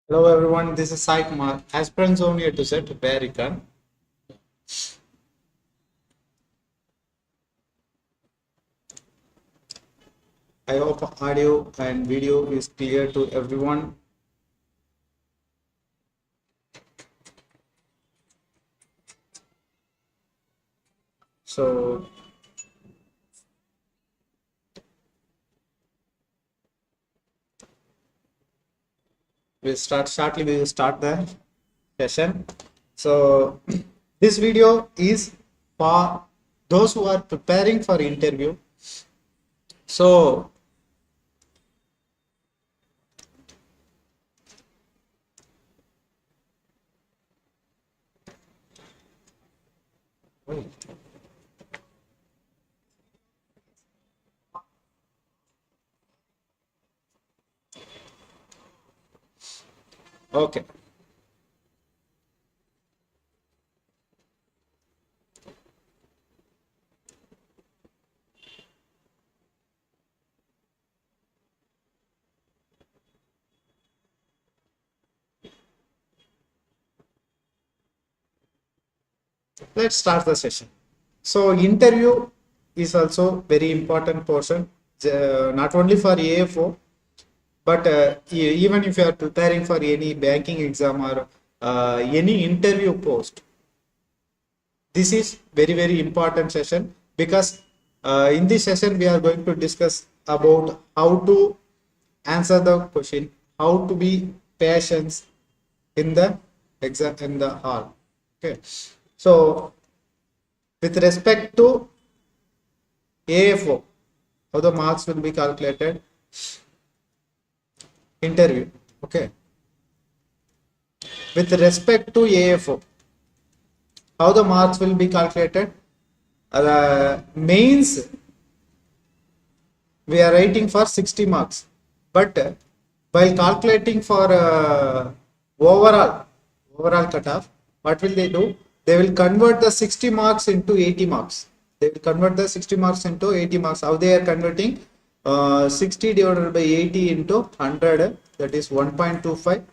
Hello everyone, this is Sai Kumar, aspirants only to set where you can. I hope audio and video is clear to everyone. So we'll start shortly. We will start the session. So this video is for those who are preparing for interview. So okay. Let's start the session. So interview is also very important portion, not only for AFO, but even if you are preparing for any banking exam or any interview post. This is very important session because in this session we are going to discuss about how to answer the question, how to be patient in the exam in the hall. Okay, so with respect to AFO, how the marks will be calculated. Interview, okay. With respect to AFO, how the marks will be calculated. Mains we are writing for 60 marks, but while calculating for overall cutoff, what will they do? They will convert the 60 marks into 80 marks. They will convert the 60 marks into 80 marks. How they are converting? 60 divided by 80 into 100, that is 1.25.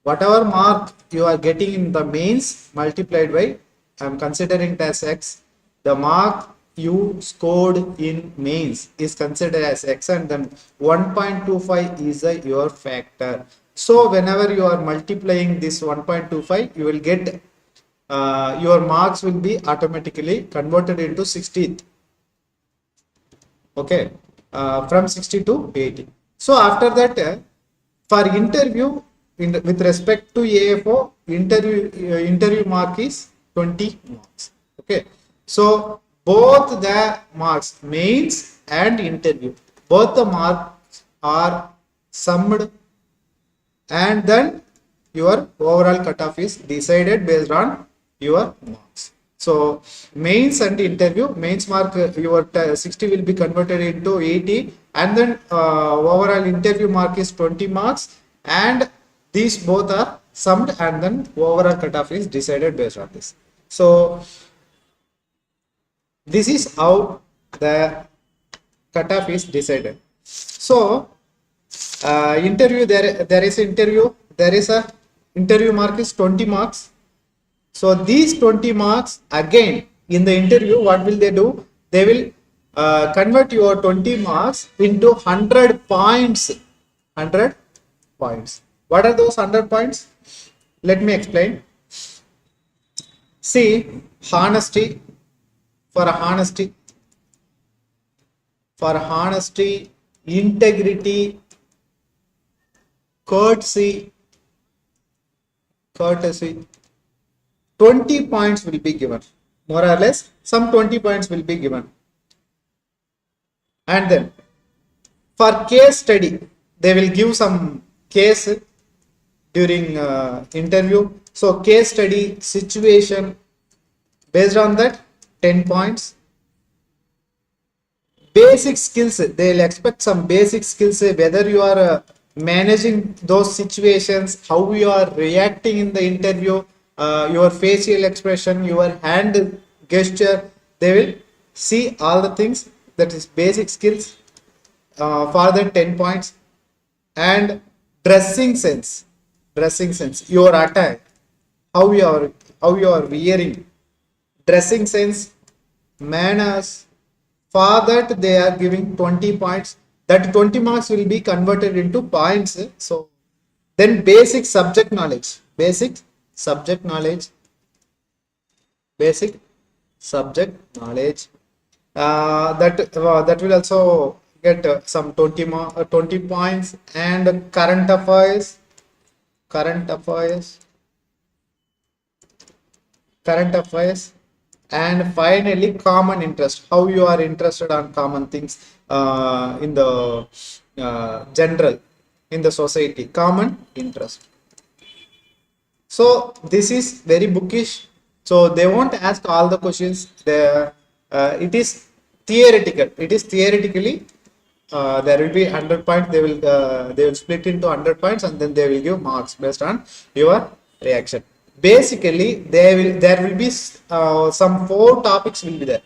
Whatever mark you are getting in the mains multiplied by, I am considering it as X, the mark you scored in mains is considered as X, and then 1.25 is your factor. So whenever you are multiplying this 1.25, you will get your marks will be automatically converted into 60. Okay, from 60 to 80. So after that, for interview, with respect to AFO, interview mark is 20 marks. Okay, so both the marks, mains and interview, both the marks are summed, and then your overall cutoff is decided based on your marks. So mains and interview, mains mark your 60 will be converted into 80, and then overall interview mark is 20 marks, and these both are summed, and then overall cutoff is decided based on this. So this is how the cutoff is decided. So interview, there is interview, there is a interview mark is 20 marks. So these 20 marks, again in the interview, what will they do? They will convert your 20 marks into 100 points. 100 points. What are those 100 points? Let me explain. See, honesty, for honesty, integrity, courtesy, 20 points will be given, more or less some 20 points will be given. And then for case study, they will give some case during interview. So case study situation, based on that 10 points. Basic skills, they will expect some basic skills, whether you are managing those situations, how you are reacting in the interview, your facial expression, your hand gesture, they will see all the things, that is basic skills, for the 10 points. And dressing sense, dressing sense, your attire, how you are wearing, dressing sense, manners. For that they are giving 20 points. That 20 marks will be converted into points. So then basic subject knowledge, basic subject knowledge. That will also get some 20 points. And current affairs, and finally common interest, how you are interested on common things in the general, in the society, common interest. So this is very bookish, so they won't ask all the questions. It is theoretically there will be 100 points. They will split into 100 points, and then they will give marks based on your reaction. Basically there will be some 4 topics will be there.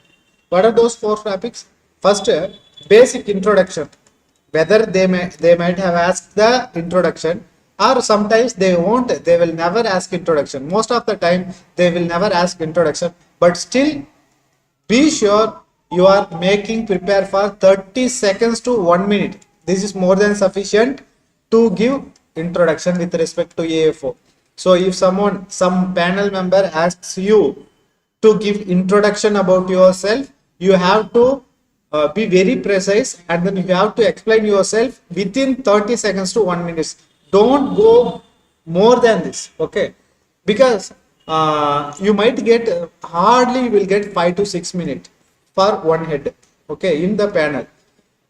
What are those 4 topics? First, basic introduction, whether they might have asked the introduction, or sometimes they will never ask introduction. Most of the time they will never ask introduction, but still be sure you are prepare for 30 seconds to 1 minute. This is more than sufficient to give introduction with respect to AFO. So if some panel member asks you to give introduction about yourself, you have to be very precise, and then you have to explain yourself within 30 seconds to 1 minute. Don't go more than this, okay? Because you might get hardly will get 5 to 6 minutes for one head, okay, in the panel.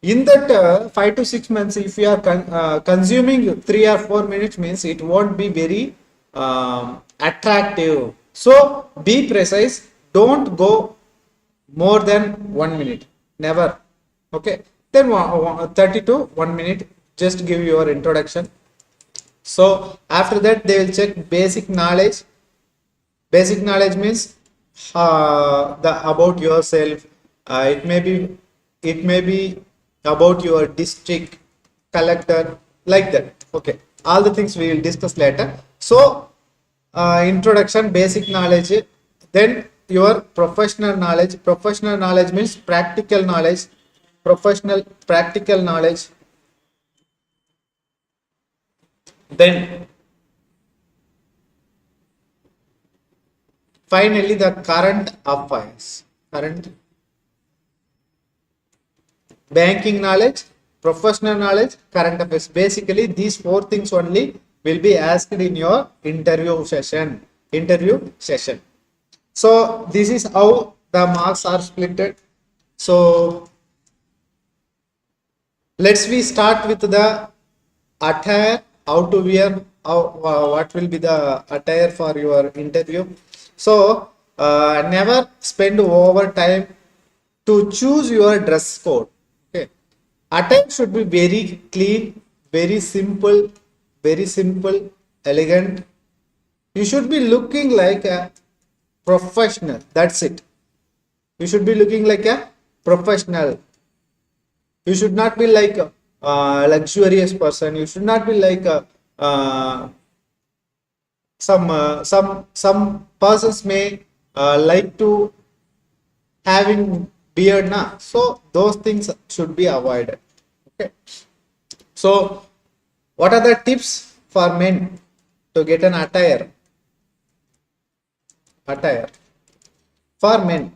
In that 5 to 6 minutes, if you are consuming 3 or 4 minutes, means it won't be very attractive. So be precise, don't go more than 1 minute, never, okay? Then 30 to 1 minute, just give your introduction. So after that they will check basic knowledge. Basic knowledge means about yourself. It may be about your district, collector, like that, okay? All the things we will discuss later. So introduction, basic knowledge, then your professional knowledge means practical knowledge, practical knowledge. Then finally the current affairs, banking knowledge, professional knowledge, current affairs. Basically these 4 things only will be asked in your interview session. So this is how the marks are split. So let's start with the attire, how to wear, what will be the attire for your interview. So never spend over time to choose your dress code, okay? Attire should be very clean, very simple, elegant. You should be looking like a professional, that's it. You should be looking like a professional. You should not be like a luxurious person. You should not be like a some persons may like to having beard na, so those things should be avoided, okay? So what are the tips for men to get an attire for men?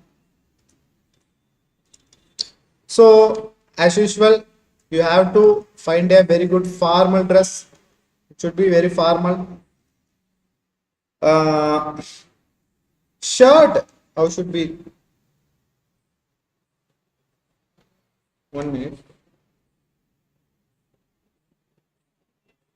So as usual, you have to find a very good formal dress. It should be very formal. Shirt, how should be? 1 minute.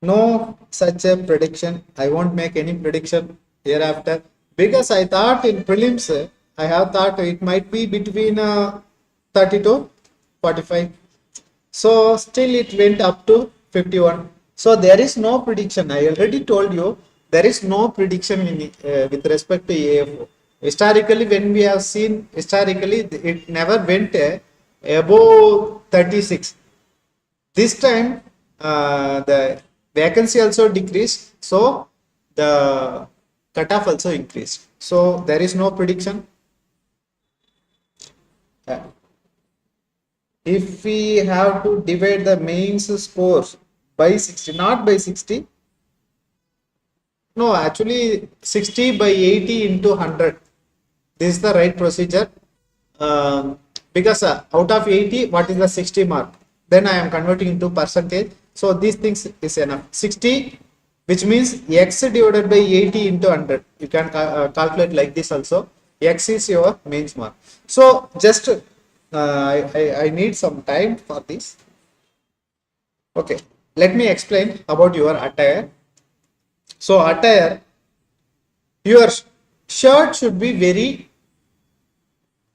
No such a prediction. I won't make any prediction hereafter, because I thought in prelims, I have thought it might be between 30 to 45. So still it went up to 51. So there is no prediction. I already told you there is no prediction with respect to AFO. Historically, when we have seen, it never went above 36. This time the vacancy also decreased, so the cutoff also increased. So there is no prediction. If we have to divide the mains scores by 60, not by 60, no, actually 60 by 80 into 100. This is the right procedure. Because out of 80, what is the 60 mark? Then I am converting into percentage. So these things is enough. 60, which means x divided by 80 into 100. You can calculate like this also. X is your mains mark. So just I need some time for this. Okay, let me explain about your attire. So attire, your shirt should be very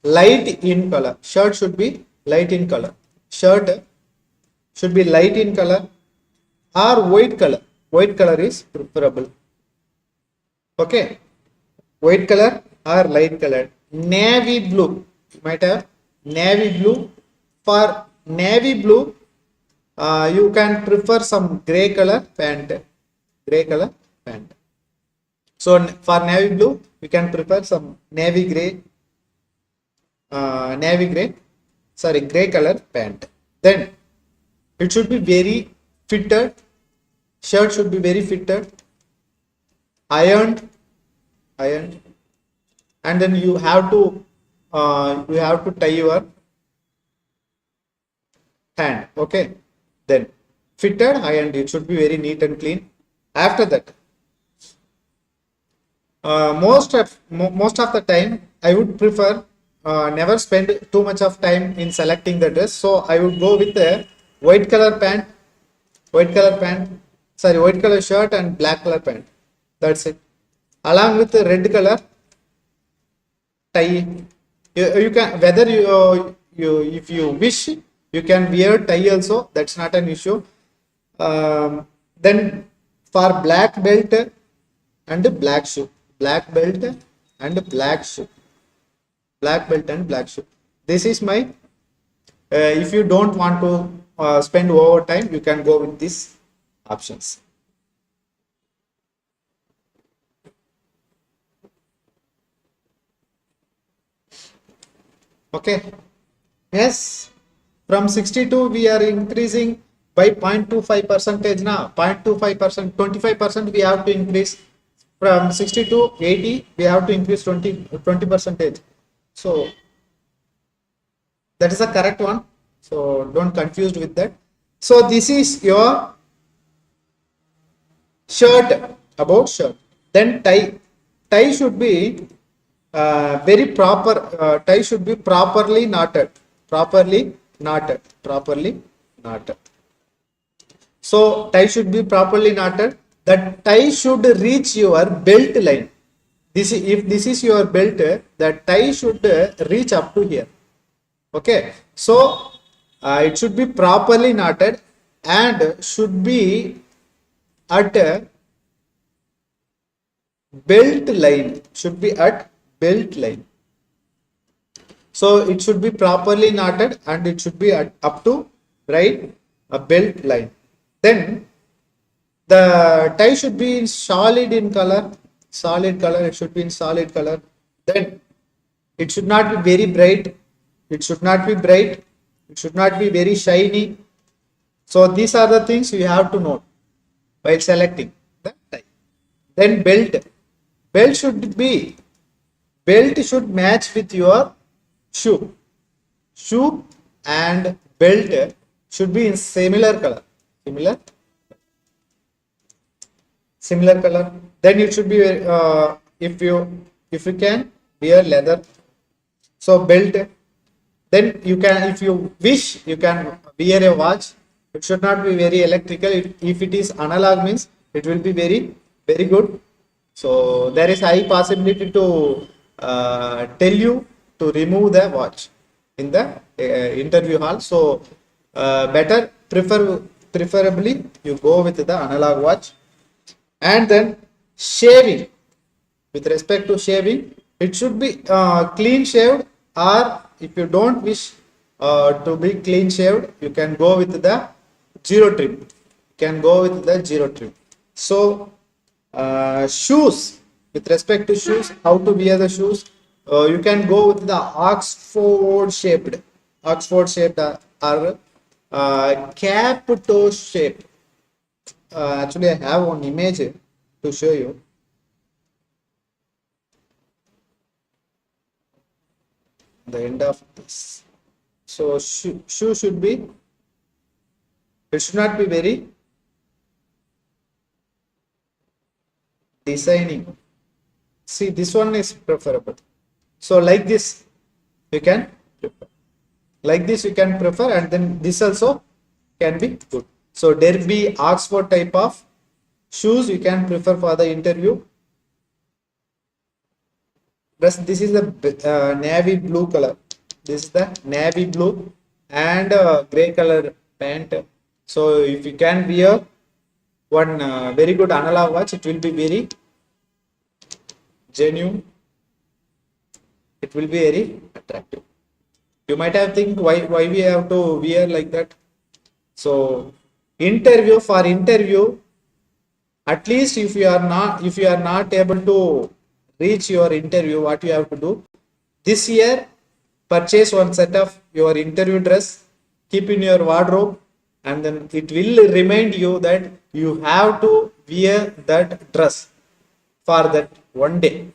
light in color. Shirt should be light in color. Shirt should be light in color or white color. White color is preferable. Okay, white color or light color. Navy blue, you might have navy blue. For navy blue, you can prefer some gray color pant. Gray color pant. So for navy blue, you can prefer some navy gray. Gray color pant. Then it should be very fitted. Shirt should be very fitted, ironed, and then you have to tie your hand. Okay, then fitted, ironed. It should be very neat and clean. After that, most of the time, I would prefer never spend too much of time in selecting the dress. So I would go with a white color shirt and black color pant. That's it. Along with the red color tie. You can, whether you if you wish, you can wear tie also. That's not an issue. Then for black belt and black shoe. Black belt and black shoe. Black belt and black shoe. This is my, if you don't want to spend overtime, you can go with these options. Okay. Yes, from 62 we are increasing by 0.25 percentage now. 0.25%, 25% we have to increase. From 60 to 80 we have to increase 20 percentage. So that is the correct one. So don't confused with that. So this is your shirt, about shirt. Then tie. Tie should be very proper. Tie should be properly knotted. Properly knotted. So tie should be properly knotted. The tie should reach your belt line. If this is your belt, the tie should reach up to here. Okay, so it should be properly knotted and should be at belt line. Should be at belt line. So it should be properly knotted and it should be up to right a belt line. Then the tie should be solid in color. Solid color. It should be in solid color. Then it should not be very bright. It should not be bright. It should not be very shiny. So these are the things you have to note while selecting the tie. Then belt. Belt should match with your shoe. Shoe and belt should be in similar color. Similar color. Then it should be if you can wear leather. So belt. Then you can, if you wish, you can wear a watch. It should not be very electrical. If it is analog means it will be very good. So there is high possibility to tell you to remove the watch in the interview hall. So preferably you go with the analog watch. And then shaving. With respect to shaving, it should be clean shaved, or if you don't wish to be clean shaved, you can go with the zero trim. can go with the zero trim. So shoes, with respect to shoes, how to wear the shoes, you can go with the Oxford shaped or cap toe shape. Actually I have one image to show you. The end of this. So shoe should be, it should not be very designing. See, this one is preferable. So like this you can prefer. Like this you can prefer, and then this also can be good. So Derby, Oxford type of shoes you can prefer for the interview. This is the navy blue color. This is the navy blue and gray color pant. So if you can wear one very good analog watch, it will be very genuine. It will be very attractive. You might have think why we have to wear like that. So for interview, at least if you are not able to reach your interview, what you have to do this year, purchase one set of your interview dress, keep in your wardrobe, and then it will remind you that you have to wear that dress for that one day.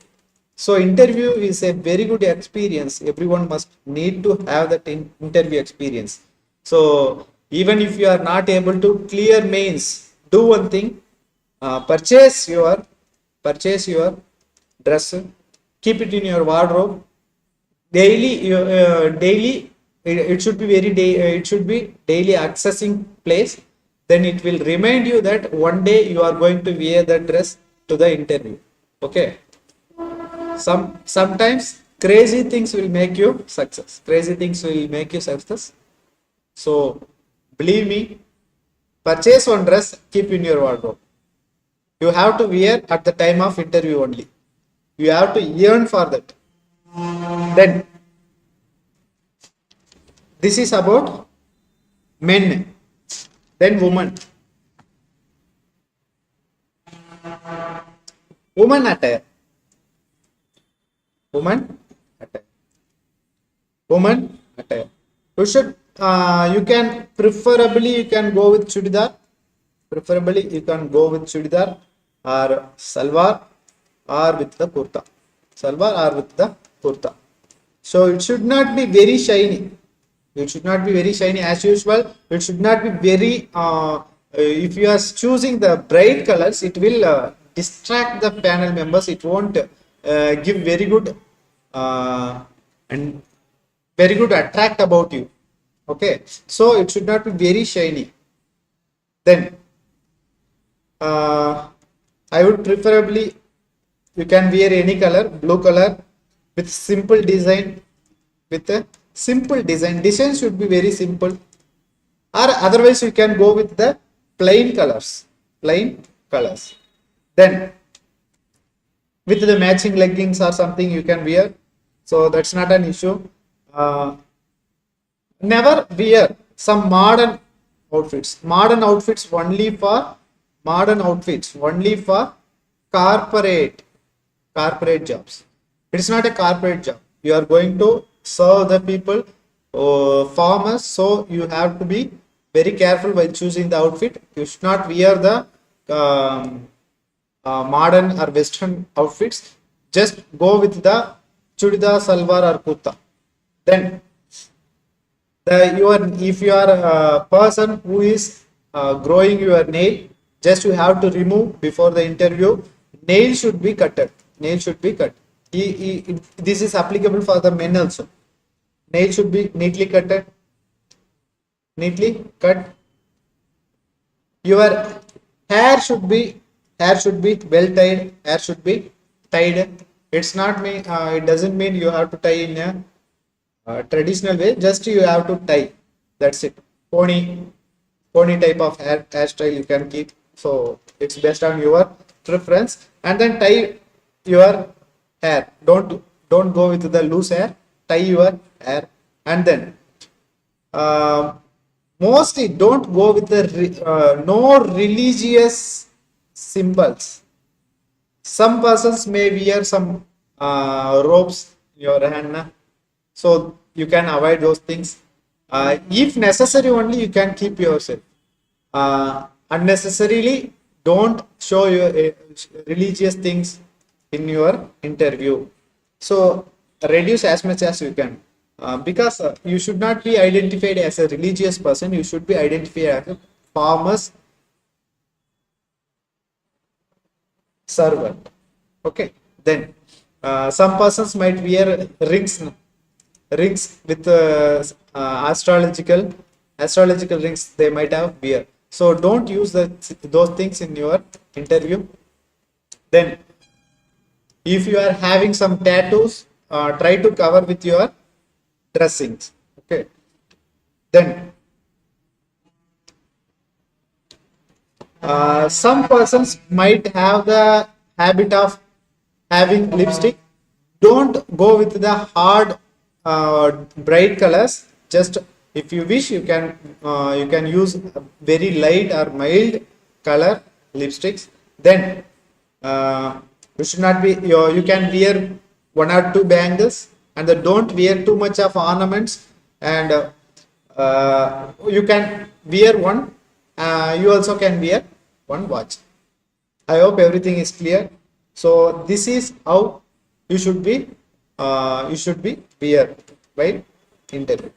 So interview is a very good experience. Everyone must need to have that interview experience. So even if you are not able to clear mains, do one thing, purchase your dress, keep it in your wardrobe. Daily it should be it should be daily accessing place. Then it will remind you that one day you are going to wear that dress to the interview. Okay. Sometimes crazy things will make you success. So believe me, purchase one dress, keep in your wardrobe. You have to wear at the time of interview only. You have to yearn for that. Then this is about men. Then women. Woman attire. You should you can preferably go with chudidar. Or salwar or with the kurta. So it should not be very shiny. As usual. It should not be very if you are choosing the bright colors, it will distract the panel members. It won't give very good and very good attract about you. Okay, so it should not be very shiny. Then I would preferably, you can wear any color, blue color with simple design. Design should be very simple, or otherwise you can go with the plain colors. Then with the matching leggings or something you can wear, so that's not an issue. Never wear some modern outfits only for corporate jobs. It is not a corporate job. You are going to serve the people, farmers, so you have to be very careful while choosing the outfit. You should not wear the modern or western outfits. Just go with the chudidar, salwar or kurta. Then if you are a person who is growing your nail, just you have to remove before the interview. Nail should be cut. This is applicable for the men also. Nail should be neatly cut. Your hair should be well tied. It's not mean it doesn't mean you have to tie in a traditional way. Just you have to tie. That's it. Pony type of hairstyle you can keep. So it's based on your preference. And then tie your hair. Don't go with the loose hair. Tie your hair. And then Mostly don't go with the no religious symbols. Some persons may wear some ropes in your hand, so you can avoid those things. If necessary only you can keep yourself. Unnecessarily don't show your religious things in your interview. So reduce as much as you can, because you should not be identified as a religious person. You should be identified as a farmer's servant. Okay, then some persons might wear rings with astrological rings they might have wear. So don't use those things in your interview. Then if you are having some tattoos, try to cover with your dressings. Okay, then some persons might have the habit of having lipstick. Don't go with the hard bright colors. Just if you wish, you can use very light or mild color lipsticks. Then you should not be, you can wear one or two bangles, and don't wear too much of ornaments. And you can wear one, you also can wear one watch. I hope everything is clear. So this is how you should be wear while interview.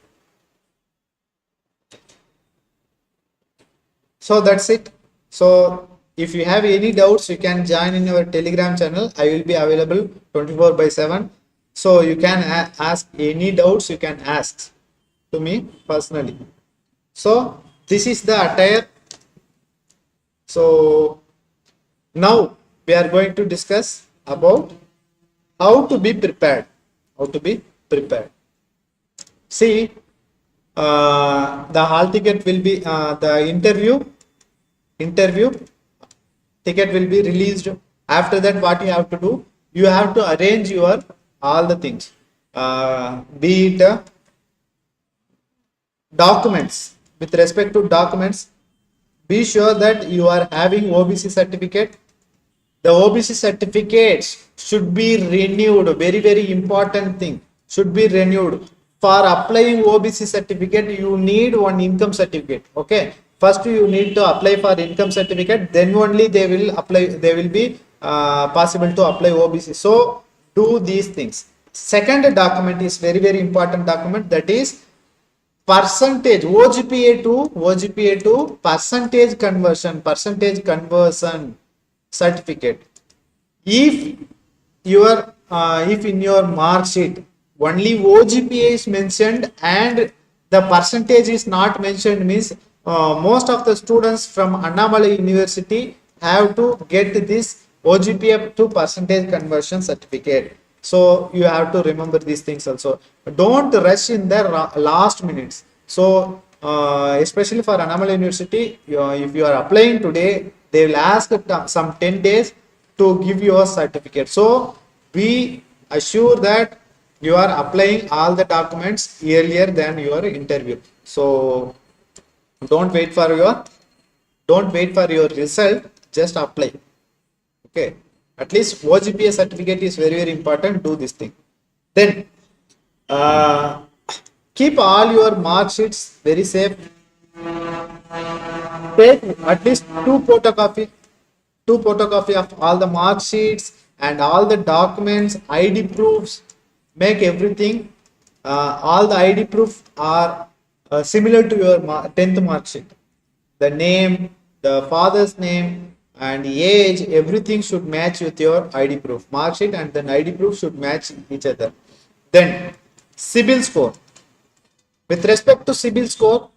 So that's it. So if you have any doubts, you can join in our Telegram channel. I will be available 24/7. So you can ask any doubts, you can ask to me personally. So this is the attire. So now we are going to discuss about how to be prepared. See, the hall ticket will be the interview ticket will be released. After that, what you have to do, you have to arrange your all the things, be it documents. With respect to documents, be sure that you are having OBC certificate. The OBC certificates should be renewed. Very important thing, should be renewed. For applying OBC certificate, you need one income certificate. Okay, first you need to apply for income certificate, then only they will apply, they will be possible to apply OBC. So do these things. Second document is very important document, that is percentage, OGPA to percentage conversion certificate. If in your mark sheet only OGPA is mentioned and the percentage is not mentioned, means most of the students from Annamalai University have to get this OGPA to percentage conversion certificate. So you have to remember these things also. Don't rush in the last minutes. So especially for Annamalai University, if you are applying today, they will ask some 10 days to give you a certificate. So be assured that you are applying all the documents earlier than your interview. So don't wait for your result, just apply. Okay, at least OGPA certificate is very important. Do this thing. Then keep all your mark sheets very safe. Take at least two photocopy of all the mark sheets and all the documents, ID proofs. Make everything, all the ID proof are similar to your 10th mark sheet. The name, the father's name and age, everything should match with your ID proof. Mark sheet and then ID proof should match each other. Then CIBIL score. With respect to CIBIL score,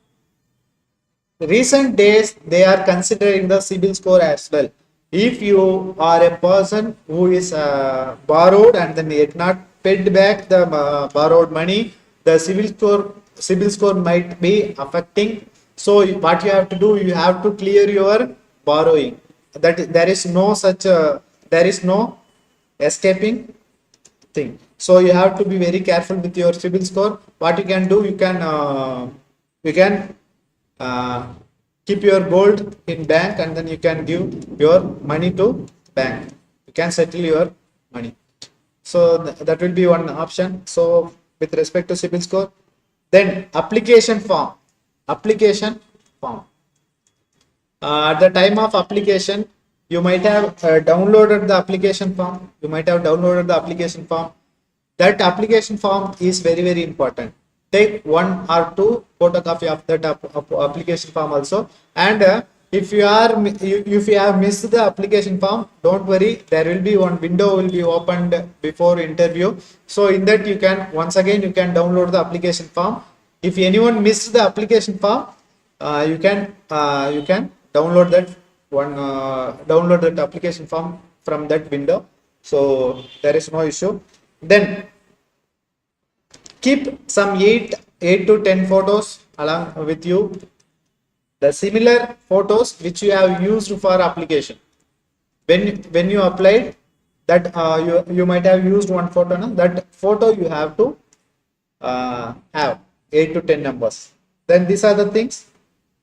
recent days they are considering the CIBIL score as well. If you are a person who is borrowed and then yet not paid back the borrowed money, the CIBIL score might be affecting. So what you have to do, you have to clear your borrowing. That there is no escaping thing. So you have to be very careful with your CIBIL score. What you can do, you can keep your gold in bank, and then you can give your money to bank. You can settle your money. So that will be one option. So with respect to CIBIL score, then application form. Application form. At the time of application, you might have downloaded the application form. You might have downloaded the application form. That application form is very important. Take one or two photocopy of that application form also. And if you have missed the application form, don't worry. There will be one window will be opened before interview. So in that you can once again you can download the application form. If anyone missed the application form, you can download that one download that application form from that window. So there is no issue. Then keep some 8 to 10 photos along with you, the similar photos which you have used for application. When you applied that, you might have used one photo. No? That photo you have to have 8 to 10 numbers. Then these are the things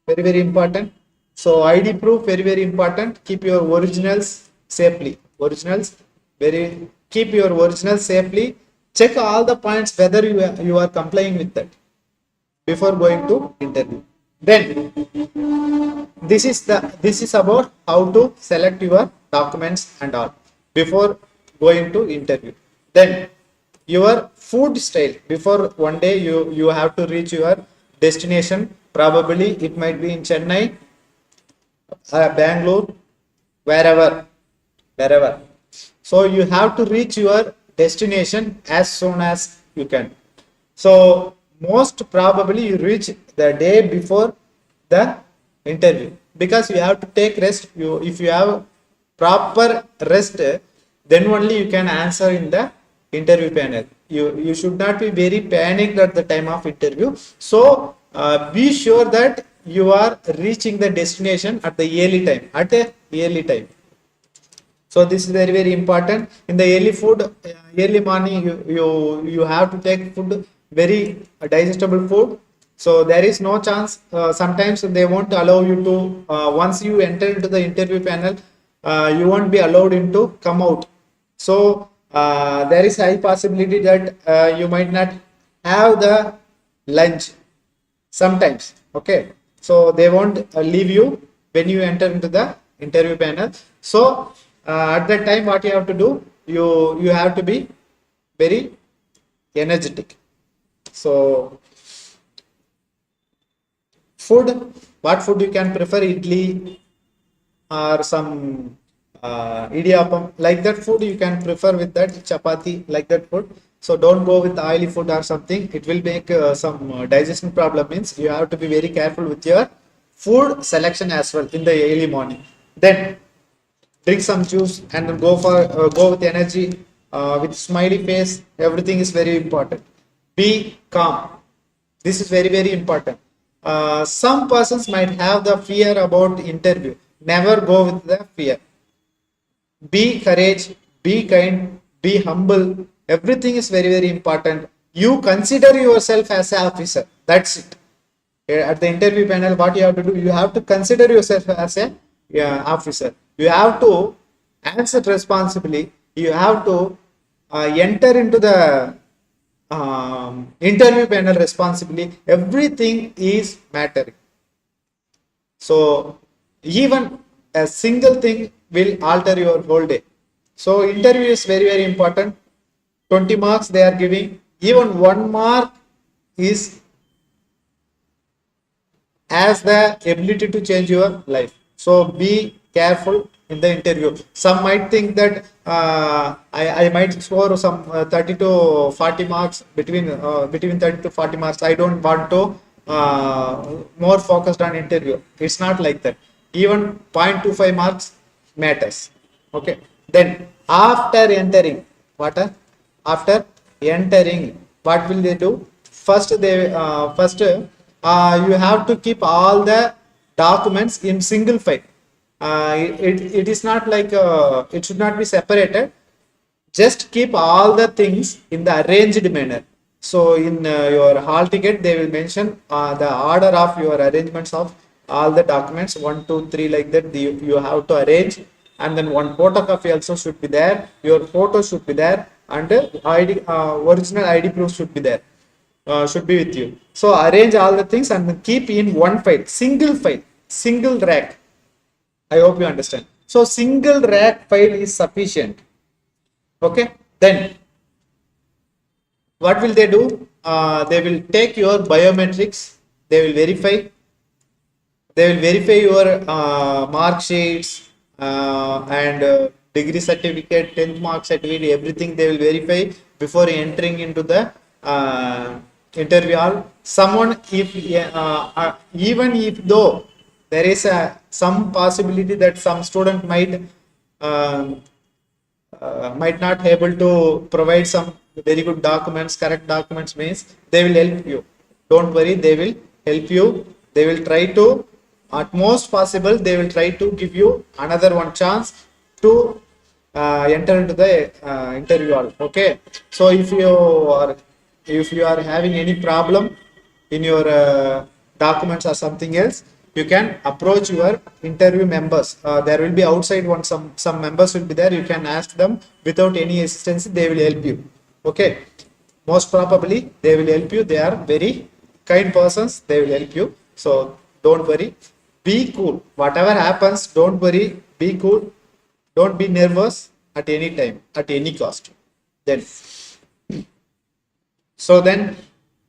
very important. So ID proof very important. Keep your originals safely. Keep your originals safely. Check all the points whether you are complying with that before going to interview. Then this is about how to select your documents and all before going to interview. Then your food style. Before one day you have to reach your destination. Probably it might be in Chennai, Bangalore, wherever. So you have to reach your destination as soon as you can. So most probably you reach the day before the interview, because you have to take rest. If you have proper rest, then only you can answer in the interview panel. You should not be very panicked at the time of interview. So be sure that you are reaching the destination at the early time. So this is very important. In the early morning, you have to take food, very digestible food. So there is no chance. Sometimes they won't allow you to. Once you enter into the interview panel, you won't be allowed into come out. So there is high possibility that you might not have the lunch sometimes. Okay, so they won't leave you when you enter into the interview panel. So at that time, what you have to do, you have to be very energetic. So food, what food you can prefer? Idli or some idiyappam, like that food you can prefer with that, chapati, like that food. So don't go with oily food or something. It will make some digestion problem. Means you have to be very careful with your food selection as well in the early morning. Then drink some juice and then go with energy, with smiley face. Everything is very important. Be calm. This is very important. Some persons might have the fear about interview. Never go with the fear. Be courage, be kind, be humble. Everything is very important. You consider yourself as an officer. That's it. At the interview panel, what you have to do, you have to consider yourself as an officer. You have to answer responsibly. You have to enter into the interview panel responsibly. Everything is mattering. So even a single thing will alter your whole day. So interview is very important. 20 marks they are giving. Even 1 mark is as the ability to change your life. So be careful in the interview. Some might think that I might score some 30 to 40 marks, between 30 to 40 marks. I don't want to more focused on interview. It's not like that. Even 0.25 marks matters. Okay. Then after entering, what will they do? First you have to keep all the documents in single file. It is not like it should not be separated. Just keep all the things in the arranged manner. So in your hall ticket, they will mention the order of your arrangements of all the documents, 1, 2, 3, like that. You have to arrange, and then one photocopy also should be there. Your photo should be there, and original ID proof should be there. Should be with you. So arrange all the things and keep in one file, single rack. I hope you understand. So single rack file is sufficient. Okay. Then what will they do? They will take your biometrics. They will verify. They will verify your mark sheets and degree certificate, 10th mark certificate, everything they will verify before entering into the interview hall. Someone, if even if though there is some possibility that some student might not able to provide some very good documents, correct documents, means they will help you. Don't worry, they will help you. They will try to, at most possible, they will try to give you another one chance to enter into the interview hall. Okay. So if you are having any problem in your documents or something else, you can approach your interview members. There will be outside some members will be there. You can ask them without any assistance. They will help you. Okay. Most probably they will help you. They are very kind persons. They will help you. So don't worry. Be cool. Whatever happens, don't worry. Be cool. Don't be nervous at any time, at any cost. Then, so then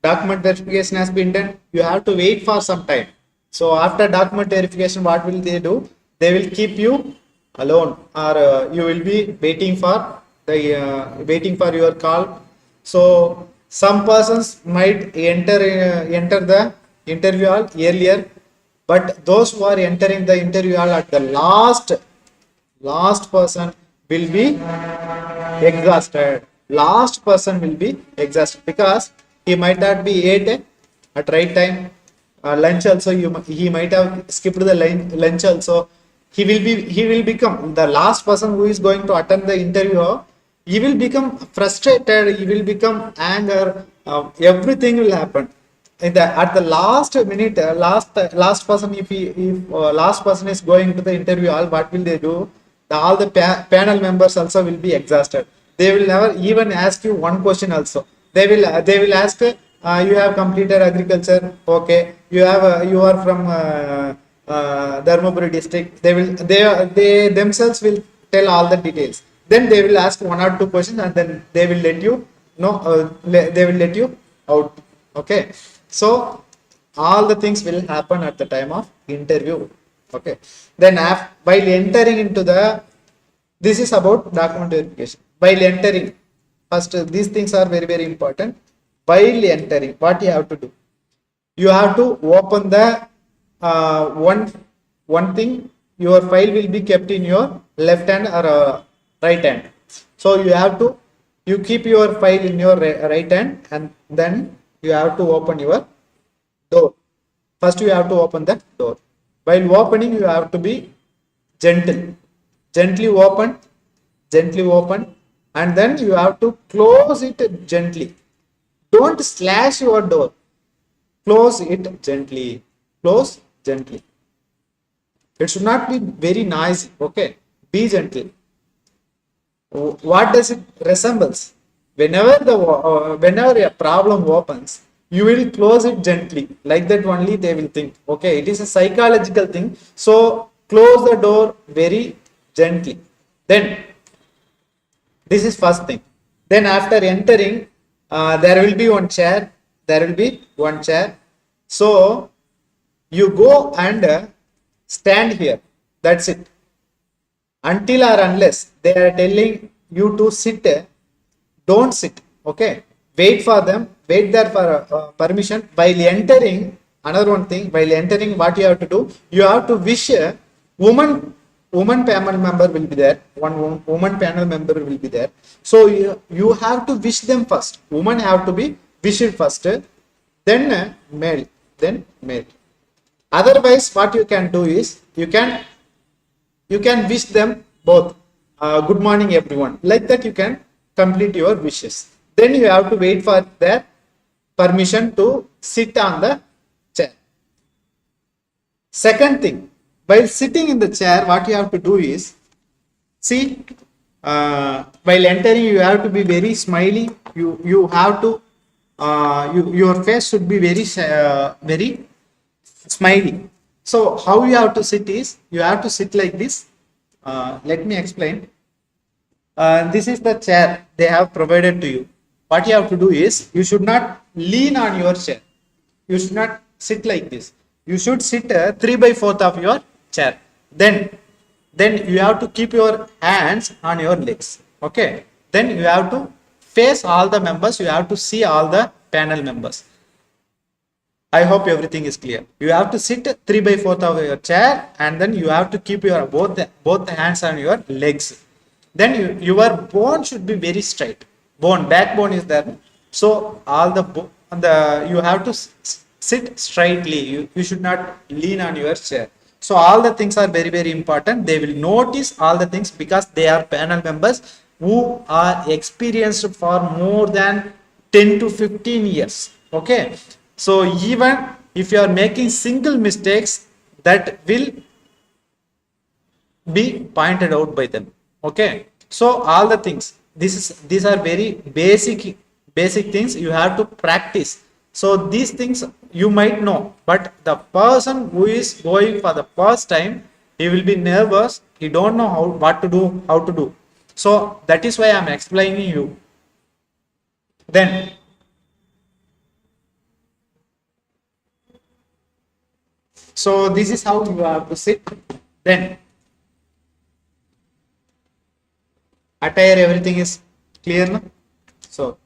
document verification has been done. You have to wait for some time. So after document verification, what will they do? They will keep you alone, or you will be waiting for your call. So some persons might enter the interview hall earlier, but those who are entering the interview hall at the last person will be exhausted. Last person will be exhausted because he might not be ate at right time. Lunch also, he might have skipped the lunch also. He will become the last person who is going to attend the interview. He will become frustrated. He will become anger. Everything will happen. At the last minute, last person, if last person is going to the interview hall, what will they do? All the panel members also will be exhausted. They will never even ask you one question also. They will ask, you have completed agriculture, okay, you are from Dharmaburi district. They themselves will tell all the details. Then they will ask one or two questions, and then they will let you know, they will let you out. Okay. So all the things will happen at the time of interview. Okay. Then while entering into this is about document verification. While entering, first these things are very, very important. While entering, what you have to do? You have to open the one thing. Your file will be kept in your left hand or right hand. So you keep your file in your right hand, and then you have to open your door. First you have to open the door. While opening, you have to be gentle. Gently open, and then you have to close it gently. Don't slash your door. Close it gently. Close gently. It should not be very noisy. Okay. Be gentle. What does it resembles? Whenever a problem opens, you will close it gently. Like that only they will think. Okay. It is a psychological thing. So close the door very gently. Then this is first thing. Then after entering, there will be one chair. So you go and stand here. That's it. Until or unless they are telling you to sit, don't sit. Okay. Wait for them. Wait there for permission. While entering, another one thing. While entering, what you have to do? You have to wish a woman panel member will be there. One woman panel member will be there. So you have to wish them first. Women have to be wished first, then male, then male. Otherwise, what you can do is you can wish them both. Good morning, everyone. Like that, you can complete your wishes. Then you have to wait for their permission to sit on the chair. Second thing, while sitting in the chair, what you have to do is, see, while entering, you have to be very smiley. You have to, your face should be very smiley. So how you have to sit is, you have to sit like this. Let me explain. This is the chair they have provided to you. What you have to do is, you should not lean on your chair. You should not sit like this. You should sit 3/4 of your chair. Then you have to keep your hands on your legs. Okay. Then you have to face all the members. You have to see all the panel members. I hope everything is clear. You have to sit 3/4 of your chair, and then you have to keep your both the hands on your legs. Then your bone should be very straight. Backbone is there. So all you have to sit straightly. You should not lean on your chair. So all the things are very, very important. They will notice all the things because they are panel members who are experienced for more than 10 to 15 years. Okay. So even if you are making single mistakes, that will be pointed out by them. Okay. So all the things, these are very basic things you have to practice. So these things you might know, but the person who is going for the first time, he will be nervous. He don't know how to do. So that is why I am explaining you. Then so this is how you have to sit. Then attire, everything is clear now. So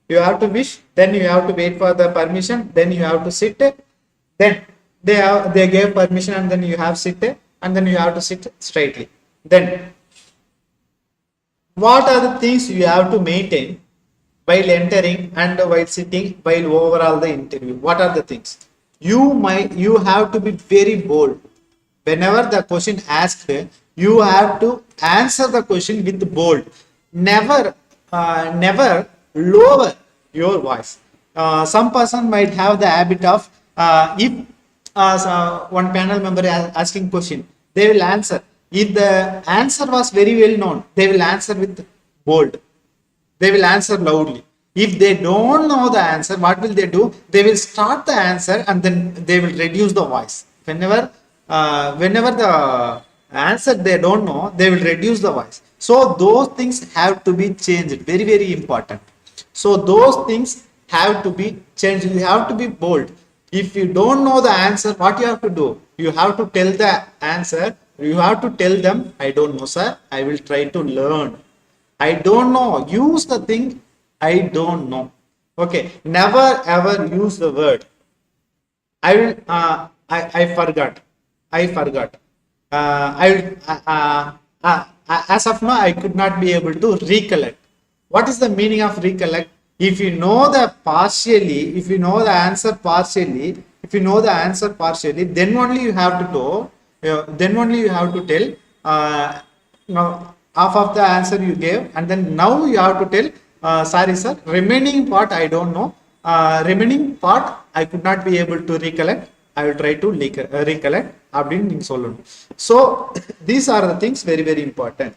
you have to wish, then you have to wait for the permission, then you have to sit. Then they gave permission, and then you have sit, and then you have to sit straightly. Then what are the things you have to maintain while entering and while sitting, while overall the interview? What are the things? You have to be very bold. Whenever the question asked, you have to answer the question with bold. Never lower your voice. Some person might have the habit of, if one panel member is asking question, they will answer. If the answer was very well known, they will answer with bold. They will answer loudly. If they don't know the answer, what will they do? They will start the answer and then they will reduce the voice. Whenever the answer they don't know, they will reduce the voice. So those things have to be changed. Very, very important. So those things have to be changed. You have to be bold. If you don't know the answer, what you have to do? You have to tell the answer. You have to tell them, I don't know, sir. I will try to learn. I don't know. Use the thing, I don't know. Okay. Never ever use the word I will. I forgot. I forgot. As of now, I could not be able to recollect. What is the meaning of recollect? If you know the partially, if you know the answer partially, then only you have to do. Then only you have to tell. Half of the answer you gave, and then now you have to tell. Sorry, sir. Remaining part I don't know. Remaining part I could not be able to recollect. I will try to recollect. So these are the things very, very important.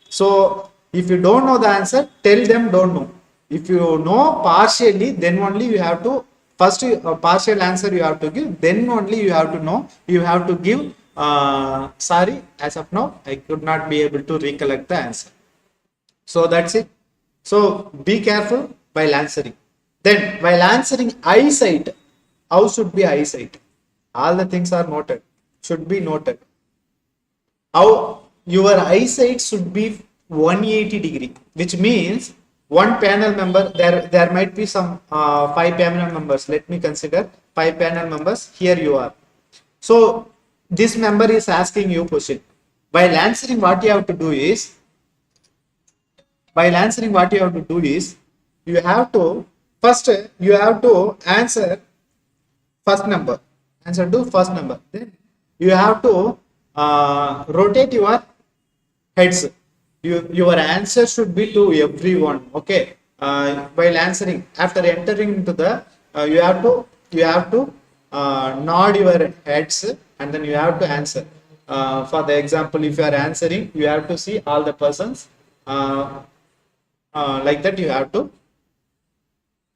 So if you don't know the answer, tell them don't know. If you know partially, then only you have to first partial answer you have to give. Then only you have to know. You have to give. Sorry, as of now, I could not be able to recollect the answer. So that's it. So be careful while answering. Then while answering eyesight, how should be eyesight? All the things are noted. Should be noted. How your eyesight should be 180 degree, which means one panel member, there might be some 5 panel members. Let me consider 5 panel members. Here you are. So this member is asking you question. While answering, what you have to do is, you have to first answer first number. Answer to first number. Then you have to rotate your heads. Your answer should be to everyone. Okay. while answering, after entering into the, you have to nod your heads and then you have to answer. For the example, if you are answering, you have to see all the persons, like that you have to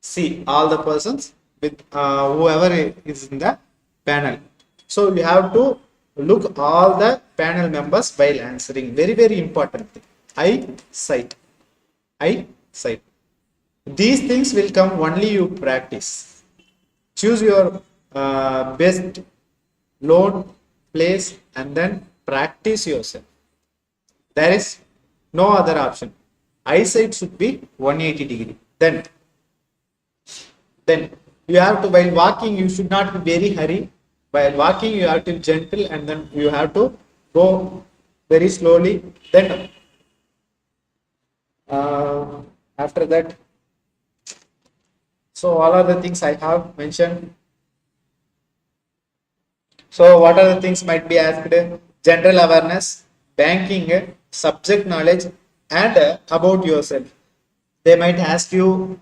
see all the persons with whoever is in the panel. So you have to look all the panel members while answering. Very, very important thing. Eyesight. Eyesight. These things will come only you practice. Choose your best lone place and then practice yourself. There is no other option. Eyesight should be 180 degree. Then you have to, while walking, you should not be very hurry. While walking, you have to be gentle and then you have to go very slowly. Then after that, so all are the things I have mentioned. So what are the things might be asked? General awareness, banking, subject knowledge, and about yourself. They might ask you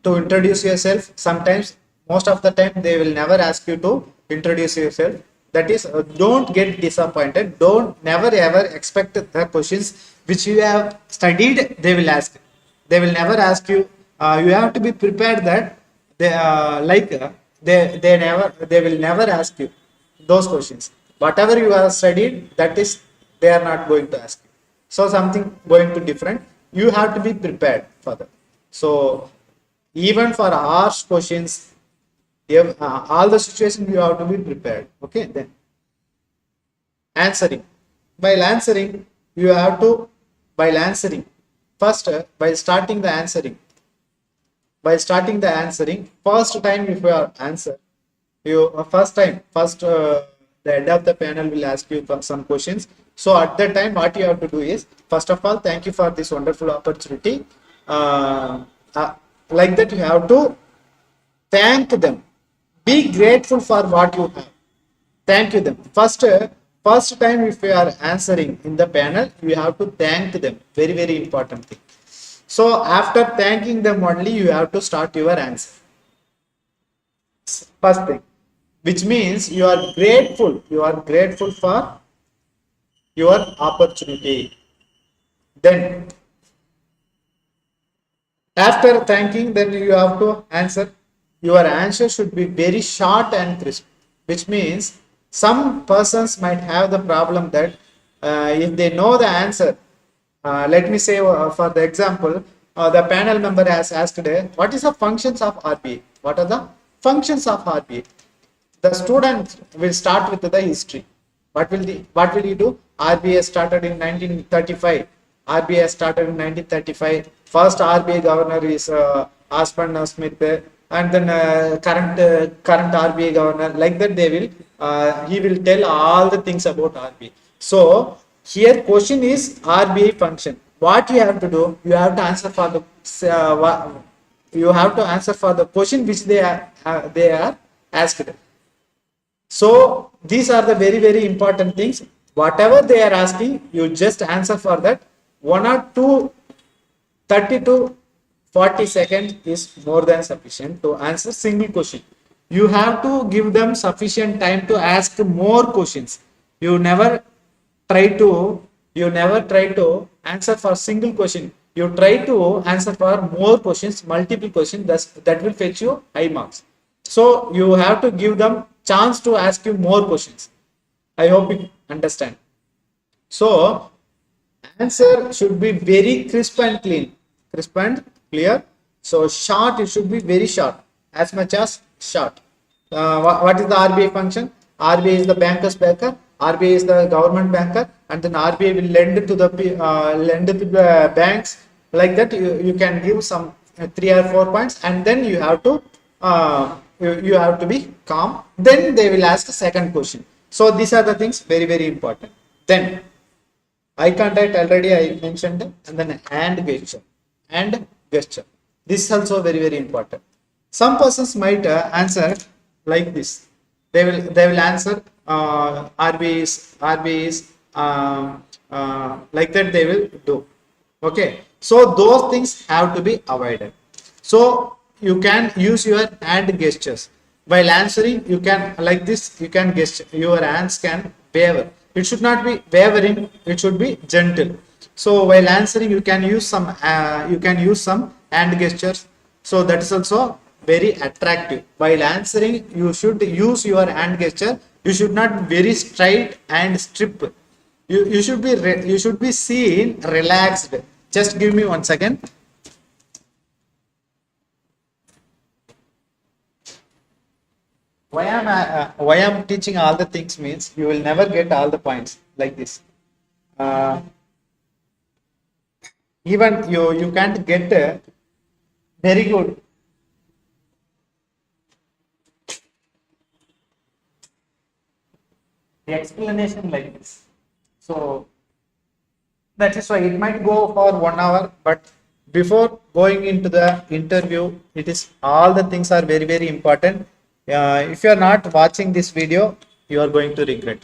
to introduce yourself. Sometimes, most of the time, they will never ask you to introduce yourself. That is, don't get disappointed. Don't never ever expect the questions which you have studied they will ask. They will never ask you. You have to be prepared that they will never ask you those questions. Whatever you have studied, that is, they are not going to ask you. So something going to different, you have to be prepared for that. So even for harsh questions, all the situations you have to be prepared. Okay, then answering. While answering, you have to, while answering, first while starting the answering, first time if you are answer, you the head of the panel will ask you some questions. So at that time, what you have to do is, first of all, thank you for this wonderful opportunity. Like that, you have to thank them. Be grateful for what you have. Thank you them. First time if you are answering in the panel, you have to thank them. Very, very important thing. So after thanking them only, you have to start your answer. First thing, which means you are grateful. You are grateful for your opportunity. Then after thanking, then you have to answer. Your answer should be very short and crisp, which means some persons might have the problem that if they know the answer, let me say for the example, the panel member has asked today, what is the functions of RBA? What are the functions of RBA? The student will start with the history. What will he do? RBA started in 1935. RBA started in 1935. First RBA governor is Aspen Smith, and then current RBA governor. Like that, he will tell all the things about RBA. So here question is RBA function. What you have to do? You have to answer for the question which they are asked. So these are the very, very important things. Whatever they are asking, you just answer for that. 30 to 40 seconds is more than sufficient to answer single question. You have to give them sufficient time to ask more questions. You never try to answer for single question. You try to answer for more questions, multiple questions. That will fetch you high marks. So you have to give them chance to ask you more questions. I hope you understand. So answer should be very crisp and clean, clear. So short, it should be very short, as much as short. What is the RBA function? RBA is the banker's banker. RBA is the government banker, and then RBA will lend to the banks. Like that, you can give some 3 or 4 points, and then you have to be calm. Then they will ask a second question. So these are the things very, very important. Then eye contact already I mentioned, and then hand gesture. This is also very, very important. Some persons might answer like this. They will answer RBs like that. They will do. Okay, so those things have to be avoided. So you can use your hand gestures while answering. You can like this, you can gesture, your hands can waver. It should not be wavering, it should be gentle. So while answering you can use some hand gestures. So that is also very attractive. While answering you should use your hand gesture. You should not very straight and strip. You should be you should be seen relaxed. Just give me 1 second. Why I'm teaching all the things means you will never get all the points like this. uh, Even you can't get very good the explanation like this. So that is why it might go for 1 hour, but before going into the interview, it is all the things are very very important. If you are not watching this video, you are going to regret.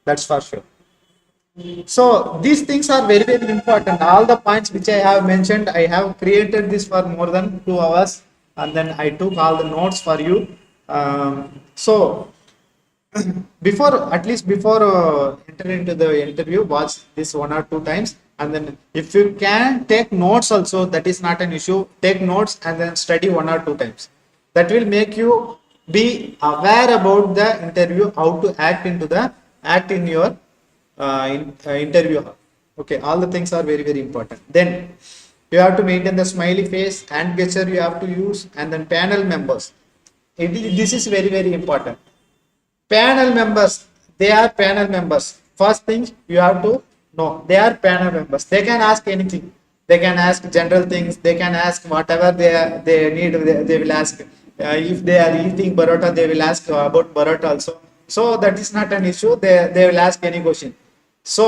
That's for sure. So these things are very very important. All the points which I have mentioned, I have created this for more than 2 hours, and then I took all the notes for you. So before, at least before entering into the interview, watch this 1 or 2 times, and then if you can take notes also, that is not an issue. Take notes and then study 1 or 2 times. That will make you be aware about the interview, how to act in your interview. Okay, all the things are very very important. Then you have to maintain the smiley face and gesture you have to use, and then panel members. This is very very important. Panel members, they are panel members. First thing you have to know, they are panel members. They can ask anything. They can ask general things. They can ask whatever they need. They will ask. If they are eating barota, they will ask about barota also. So that is not an issue. They will ask any question. So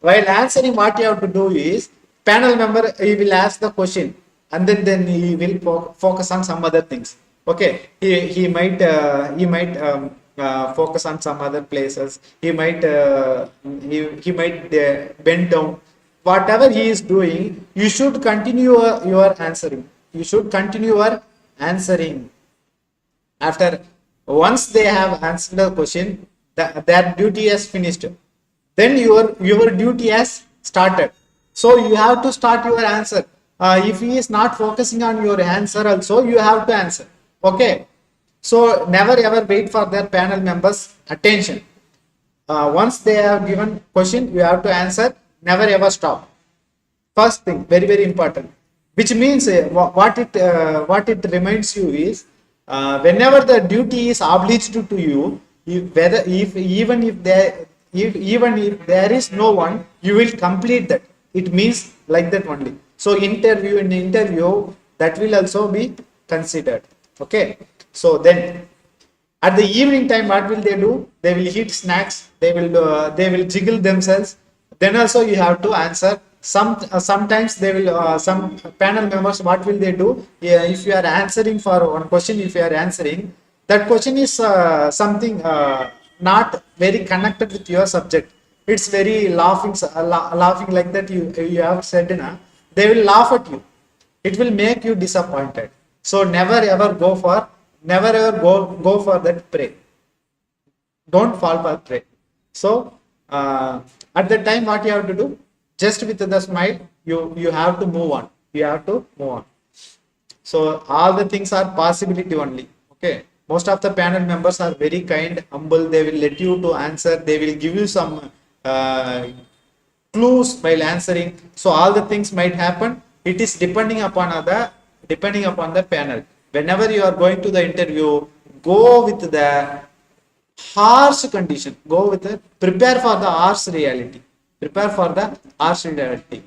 while answering, what you have to do is, panel member, he will ask the question, and then he will focus on some other things. Okay, he might focus on some other places. He might bend down. Whatever he is doing, you should continue your answering. You should continue your answering. After once they have answered the question, that duty has finished. Then your duty has started. So you have to start your answer. If he is not focusing on your answer also, you have to answer. Okay. So never ever wait for their panel members' attention. Once they have given question, you have to answer. Never ever stop. First thing, very very important. Which means what it reminds you is, whenever the duty is obliged to you, even if there is no one, you will complete that. It means like that only. So in interview that will also be considered. Okay. So then at the evening time, what will they do? They will eat snacks. They will jiggle themselves. Then also you have to answer. Sometimes they will some panel members, what will they do? Yeah, if you are answering for one question, if you are answering that question is something not very connected with your subject. It's very laughing like that. You have said, na, they will laugh at you. It will make you disappointed. So never ever go for that prey. Don't fall for prey. So at that time, what you have to do? Just with the smile, you have to move on. You have to move on. So all the things are possibility only. Okay. Most of the panel members are very kind, humble. They will let you to answer. They will give you some clues while answering. So all the things might happen. It is depending upon the panel. Whenever you are going to the interview, go with the harsh condition. Prepare for the harsh reality. Prepare for the harsh reality.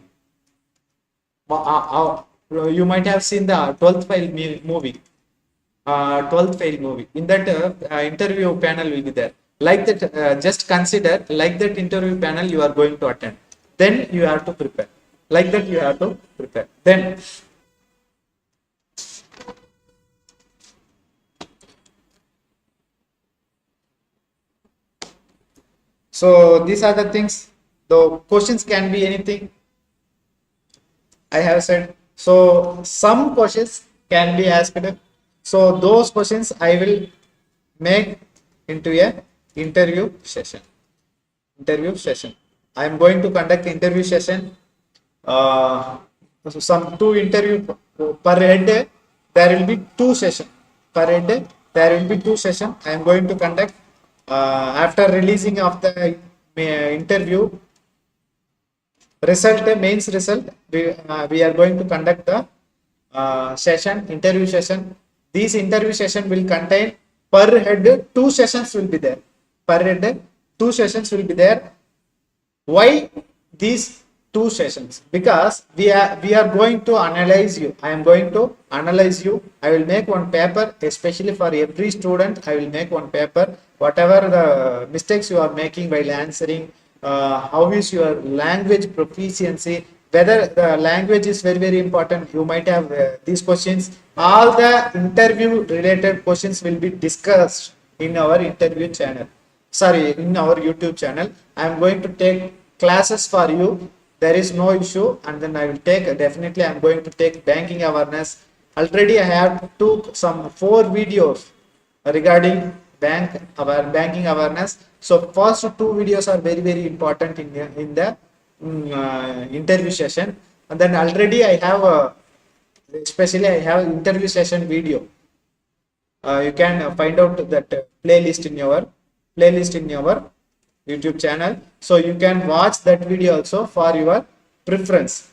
You might have seen the 12th fail movie. 12th fail movie. In that interview panel will be there. Like that, just consider like that interview panel you are going to attend. Then you have to prepare. Like that you have to prepare. Then so these are the things. The questions can be anything. I have said. So some questions can be asked. So those questions I will make into a interview session. Interview session. I am going to conduct interview session. So some two interview per head. There will be two session per head. There will be two session. I am going to conduct after releasing of the interview result, mains result. We are going to conduct the session, interview session. These interview session will contain per head two sessions will be there. Per head two sessions will be there. Why these two sessions? Because we are going to analyze you. I am going to analyze you. I will make one paper, especially for every student. I will make one paper. Whatever the mistakes you are making while answering, how is your language proficiency, whether the language is very important. You might have these questions. All the interview related questions will be discussed in our interview channel. Sorry, in our YouTube channel. I am going to take classes for you. There is no issue, and then I will take, definitely I am going to take banking awareness. Already I have took some 4 videos regarding banking awareness. So first 2 videos are very important in the interview session, and then already I have especially I have interview session video. You can find out that playlist in your YouTube channel, so you can watch that video also for your preference.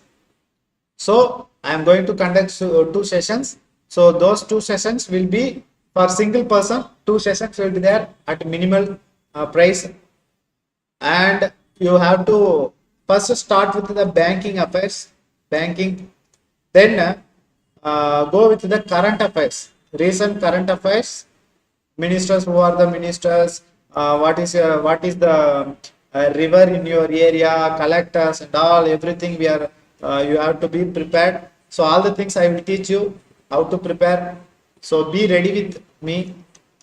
So I am going to conduct 2 sessions. So those 2 sessions will be for single person. 2 sessions will be there at minimal price, and you have to first start with the banking affairs, banking, then go with the current affairs, recent current affairs, ministers, who are the ministers, what is the river in your area, collectors and all, everything we are you have to be prepared. So all the things I will teach you how to prepare. So be ready with me.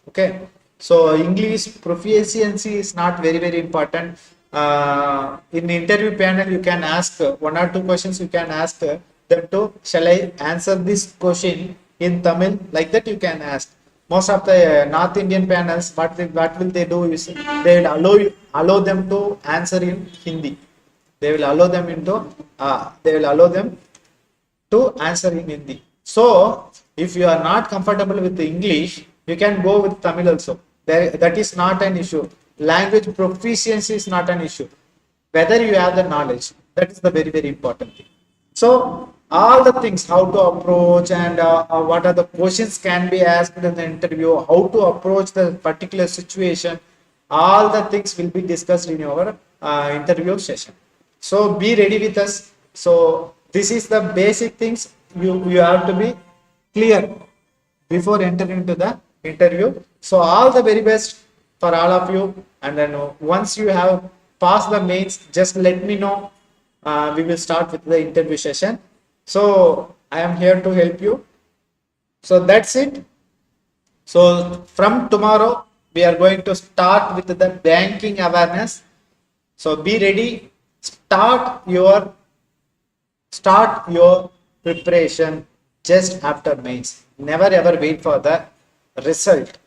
Okay. So English proficiency is not very important. In the interview panel, you can ask 1 or 2 questions. You can ask them to, shall I answer this question in Tamil? Like that you can ask. Most of the North Indian panels, what will they do is they will allow them to answer in Hindi. They will allow them to answer in Hindi. So if you are not comfortable with the English, you can go with Tamil also. That is not an issue. Language proficiency is not an issue. Whether you have the knowledge, that is the very important thing. So all the things, how to approach, and what are the questions can be asked in the interview, how to approach the particular situation, all the things will be discussed in your interview session. So be ready with us. So this is the basic things you have to be clear before entering into the interview. So all the very best for all of you, and then once you have passed the mains, just let me know. We will start with the interview session. So I am here to help you. So that's it. So from tomorrow we are going to start with the banking awareness. So be ready. Start your preparation just after mains. Never ever wait for the result.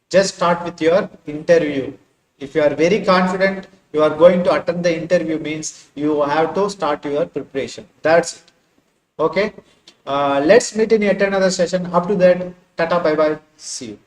Just start with your interview. If you are very confident you are going to attend the interview, means you have to start your preparation. That's it. Okay. Let's meet in yet another session. Up to that, tata, bye bye, see you.